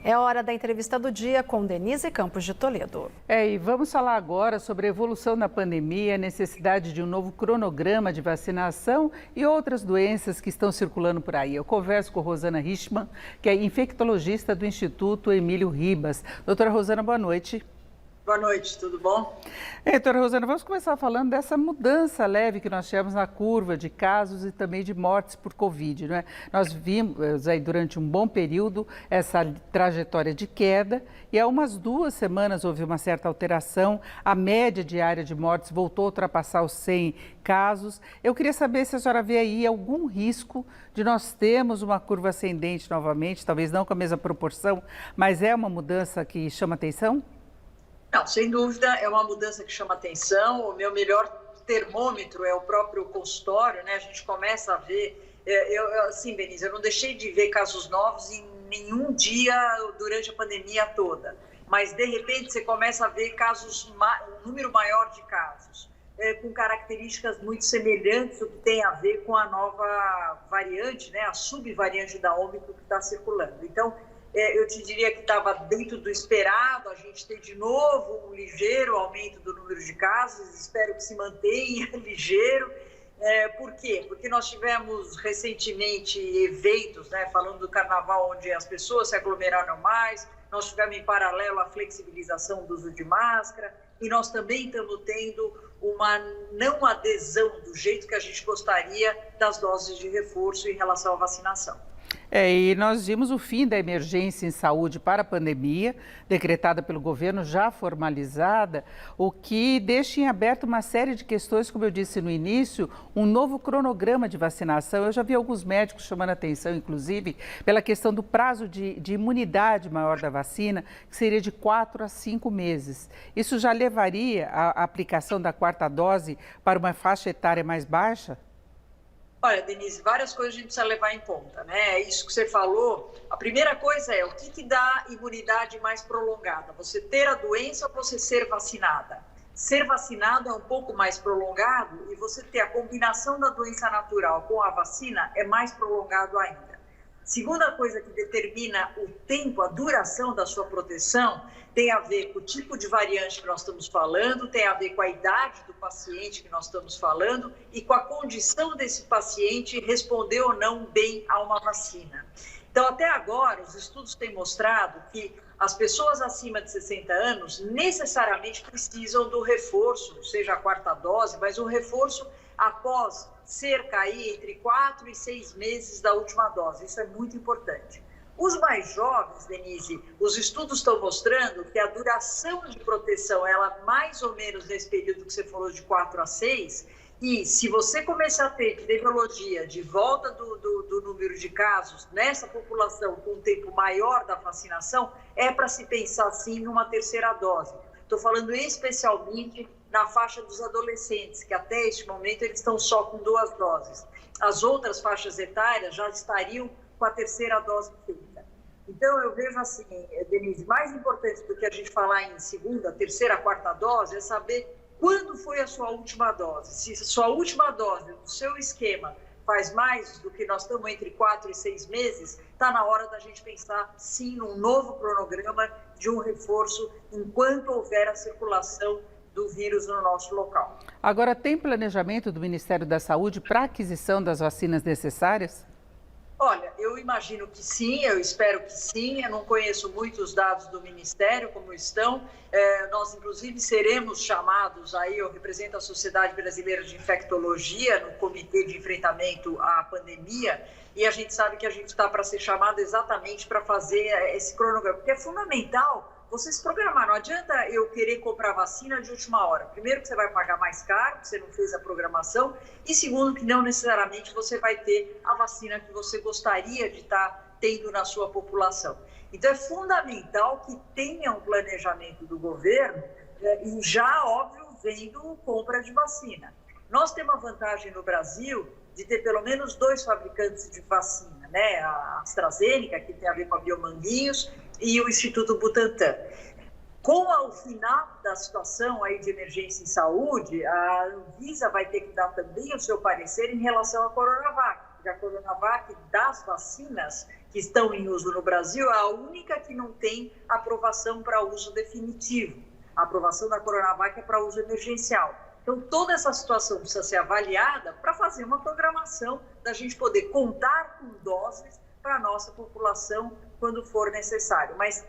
É hora da entrevista do dia com Denise Campos de Toledo. E vamos falar agora sobre a evolução da pandemia, a necessidade de um novo cronograma de vacinação e outras doenças que estão circulando por aí. Eu converso com Rosana Richman, que é infectologista do Instituto Emílio Ribas. Doutora Rosana, boa noite. Boa noite, tudo bom? Doutora Rosana, vamos começar falando dessa mudança leve que nós tivemos na curva de casos e também de mortes por Covid, não é? Nós vimos aí durante um bom período essa trajetória de queda e há umas 2 semanas houve uma certa alteração, a média diária de mortes voltou a ultrapassar os 100 casos. Eu queria saber se a senhora vê aí algum risco de nós termos uma curva ascendente novamente, talvez não com a mesma proporção, mas é uma mudança que chama atenção? Não, sem dúvida, é uma mudança que chama atenção. O meu melhor termômetro é o próprio consultório, né? A gente começa a ver, assim, Denise, eu não deixei de ver casos novos em nenhum dia durante a pandemia toda, mas de repente você começa a ver casos, um número maior de casos, com características muito semelhantes, o que tem a ver com a nova variante, né? A subvariante da Ômicron que está circulando. Então, eu te diria que estava dentro do esperado, a gente tem de novo um ligeiro aumento do número de casos, espero que se mantenha ligeiro. Por quê? Porque nós tivemos recentemente eventos, né, falando do carnaval, onde as pessoas se aglomeraram mais, nós tivemos em paralelo a flexibilização do uso de máscara e nós também estamos tendo uma não adesão do jeito que a gente gostaria das doses de reforço em relação à vacinação. E nós vimos o fim da emergência em saúde para a pandemia, decretada pelo governo, já formalizada, o que deixa em aberto uma série de questões, como eu disse no início, um novo cronograma de vacinação. Eu já vi alguns médicos chamando a atenção, inclusive, pela questão do prazo de imunidade maior da vacina, que seria de 4 a 5 meses. Isso já levaria a aplicação da 4ª dose para uma faixa etária mais baixa? Olha, Denise, várias coisas a gente precisa levar em conta, né? É isso que você falou. A primeira coisa é o que dá imunidade mais prolongada? Você ter a doença ou você ser vacinada? Ser vacinado é um pouco mais prolongado e você ter a combinação da doença natural com a vacina é mais prolongado ainda. Segunda coisa que determina o tempo, a duração da sua proteção, tem a ver com o tipo de variante que nós estamos falando, tem a ver com a idade do paciente que nós estamos falando e com a condição desse paciente responder ou não bem a uma vacina. Então, até agora, os estudos têm mostrado que as pessoas acima de 60 anos necessariamente precisam do reforço, seja a 4ª dose, mas um reforço após cerca aí entre 4 e 6 meses da última dose. Isso é muito importante. Os mais jovens, Denise, os estudos estão mostrando que a duração de proteção, ela mais ou menos nesse período que você falou de 4 a 6, e se você começar a ter epidemiologia de volta do número de casos nessa população com um tempo maior da vacinação, é para se pensar sim numa 3ª dose. Estou falando especialmente na faixa dos adolescentes, que até este momento eles estão só com 2 doses. As outras faixas etárias já estariam com a 3ª dose feita. Então, eu vejo assim, Denise, mais importante do que a gente falar em 2ª, 3ª, 4ª dose é saber quando foi a sua última dose. Se a sua última dose, o seu esquema, faz mais do que nós estamos entre 4 e 6 meses, está na hora da gente pensar, sim, num novo cronograma de um reforço enquanto houver a circulação do vírus no nosso local. Agora, tem planejamento do Ministério da Saúde para a aquisição das vacinas necessárias? Olha, eu imagino que sim, eu espero que sim. Eu não conheço muitos dados do Ministério, como estão. Nós, inclusive, seremos chamados, aí eu represento a Sociedade Brasileira de Infectologia no Comitê de Enfrentamento à Pandemia, e a gente sabe que a gente está para ser chamado exatamente para fazer esse cronograma, porque é fundamental você se programar. Não adianta eu querer comprar vacina de última hora. Primeiro, que você vai pagar mais caro, que você não fez a programação. E segundo, que não necessariamente você vai ter a vacina que você gostaria de estar tendo na sua população. Então, é fundamental que tenha um planejamento do governo e já, óbvio, vendo compra de vacina. Nós temos uma vantagem no Brasil de ter pelo menos 2 fabricantes de vacina, né? A AstraZeneca, que tem a ver com a Biomanguinhos, e o Instituto Butantan. Com o final da situação aí de emergência em saúde, a Anvisa vai ter que dar também o seu parecer em relação à Coronavac, porque a Coronavac das vacinas, que estão em uso no Brasil, é a única que não tem aprovação para uso definitivo. A aprovação da Coronavac é para uso emergencial. Então, toda essa situação precisa ser avaliada para fazer uma programação da gente poder contar com doses para a nossa população quando for necessário. Mas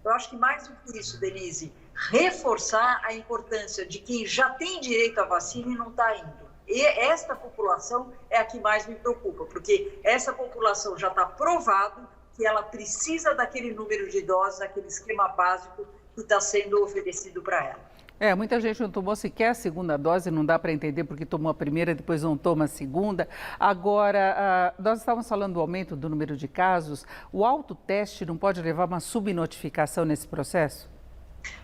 eu acho que mais do que isso, Denise, reforçar a importância de quem já tem direito à vacina e não está indo. E esta população é a que mais me preocupa, porque essa população já está provado que ela precisa daquele número de doses, daquele esquema básico que está sendo oferecido para ela. Muita gente não tomou sequer a segunda dose, não dá para entender porque tomou a primeira e depois não toma a segunda. Agora, nós estávamos falando do aumento do número de casos. O autoteste não pode levar uma subnotificação nesse processo?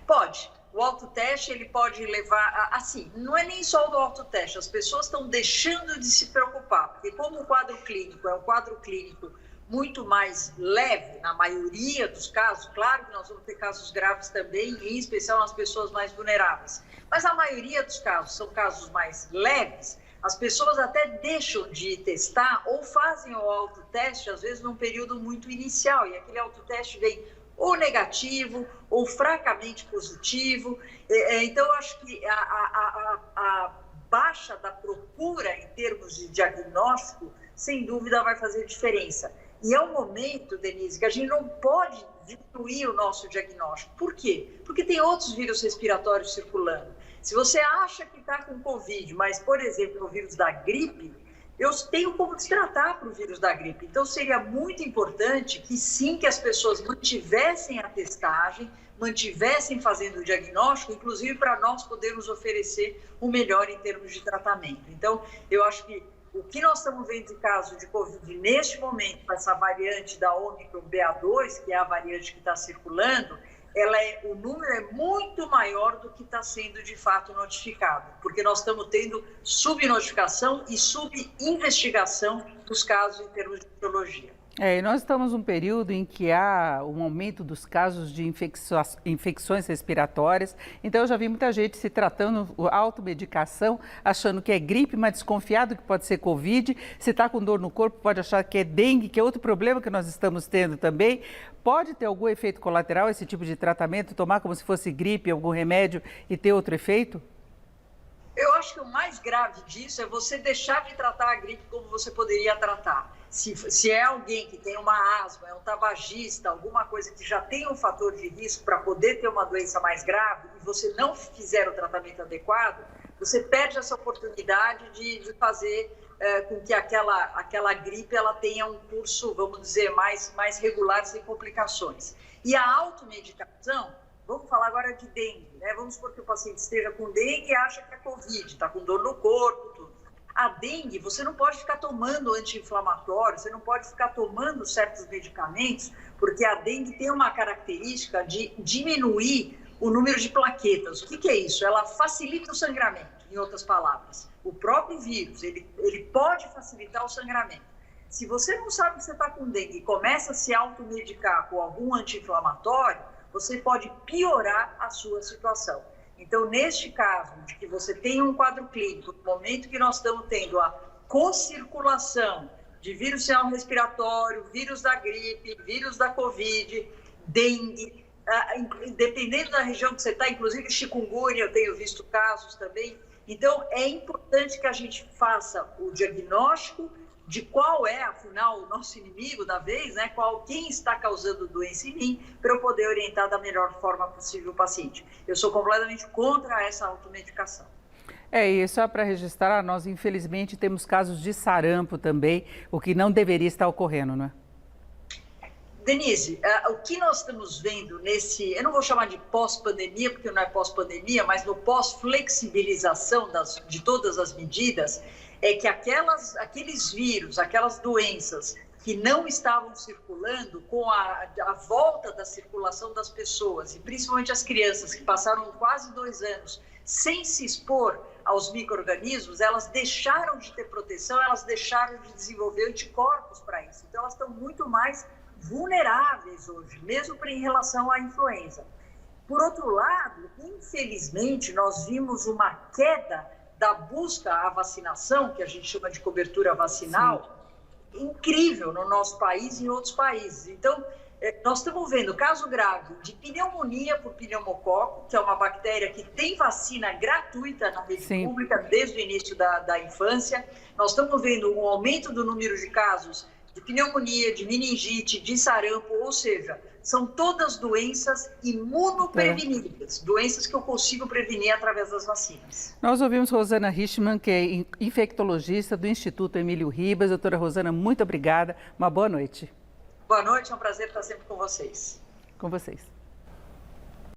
Pode. O autoteste, ele pode levar, assim, não é nem só o do autoteste, as pessoas estão deixando de se preocupar, porque como o quadro clínico é um quadro clínico muito mais leve, na maioria dos casos, claro que nós vamos ter casos graves também, em especial nas pessoas mais vulneráveis, mas a maioria dos casos são casos mais leves, as pessoas até deixam de testar ou fazem o autoteste, às vezes, num período muito inicial, e aquele autoteste vem ou negativo, ou fracamente positivo. Então, eu acho que a baixa da procura em termos de diagnóstico, sem dúvida, vai fazer diferença. E é um momento, Denise, que a gente não pode diminuir o nosso diagnóstico. Por quê? Porque tem outros vírus respiratórios circulando. Se você acha que está com Covid, mas, por exemplo, o vírus da gripe, eu tenho como tratar para o vírus da gripe. Então, seria muito importante que sim, que as pessoas mantivessem a testagem, mantivessem fazendo o diagnóstico, inclusive para nós podermos oferecer o melhor em termos de tratamento. Então, eu acho que o que nós estamos vendo de caso de Covid neste momento, com essa variante da Ômicron BA2, que é a variante que está circulando, o número é muito maior do que está sendo de fato notificado, porque nós estamos tendo subnotificação e subinvestigação dos casos em termos de etiologia. E nós estamos num período em que há um aumento dos casos de infecções respiratórias, então eu já vi muita gente se tratando, automedicação, achando que é gripe, mas desconfiado que pode ser Covid. Se está com dor no corpo, pode achar que é dengue, que é outro problema que nós estamos tendo também. Pode ter algum efeito colateral esse tipo de tratamento, tomar como se fosse gripe, algum remédio e ter outro efeito? Eu acho que o mais grave disso é você deixar de tratar a gripe como você poderia tratar. Se é alguém que tem uma asma, é um tabagista, alguma coisa que já tem um fator de risco para poder ter uma doença mais grave e você não fizer o tratamento adequado, você perde essa oportunidade de fazer com que aquela gripe ela tenha um curso, vamos dizer, mais regular, sem complicações. E a automedicação, vamos falar agora de dengue, né? Vamos supor que o paciente esteja com dengue e acha que é Covid, está com dor no corpo, tudo. A dengue, você não pode ficar tomando anti-inflamatório, você não pode ficar tomando certos medicamentos, porque a dengue tem uma característica de diminuir o número de plaquetas. O que é isso? Ela facilita o sangramento, em outras palavras. O próprio vírus, ele pode facilitar o sangramento. Se você não sabe que você está com dengue e começa a se automedicar com algum anti-inflamatório, você pode piorar a sua situação. Então, neste caso, de que você tem um quadro clínico, no momento que nós estamos tendo a co-circulação de vírus sinal respiratório, vírus da gripe, vírus da Covid, dengue, dependendo da região que você está, inclusive chikungunya, eu tenho visto casos também. Então, é importante que a gente faça o diagnóstico de qual é, afinal, o nosso inimigo da vez, né? Quem está causando doença em mim, para eu poder orientar da melhor forma possível o paciente. Eu sou completamente contra essa automedicação. E só para registrar, nós infelizmente temos casos de sarampo também, o que não deveria estar ocorrendo, não é? Denise, o que nós estamos vendo nesse, eu não vou chamar de pós-pandemia, porque não é pós-pandemia, mas no pós-flexibilização de todas as medidas, é que aqueles vírus, aquelas doenças que não estavam circulando, com a volta da circulação das pessoas, e principalmente as crianças que passaram quase 2 anos sem se expor aos micro-organismos, elas deixaram de ter proteção, elas deixaram de desenvolver anticorpos para isso. Então, elas estão muito mais vulneráveis hoje, mesmo em relação à influenza. Por outro lado, infelizmente, nós vimos uma queda da busca à vacinação, que a gente chama de cobertura vacinal. Sim. incrível no nosso país e em outros países. Então, nós estamos vendo caso grave de pneumonia por pneumococo, que é uma bactéria que tem vacina gratuita na rede pública desde o início da infância. Nós estamos vendo um aumento do número de casos de pneumonia, de meningite, de sarampo, ou seja, são todas doenças imunopreveníveis, doenças que eu consigo prevenir através das vacinas. Nós ouvimos Rosana Richman, que é infectologista do Instituto Emílio Ribas. Doutora Rosana, muito obrigada. Uma boa noite. Boa noite, é um prazer estar sempre com vocês. Com vocês.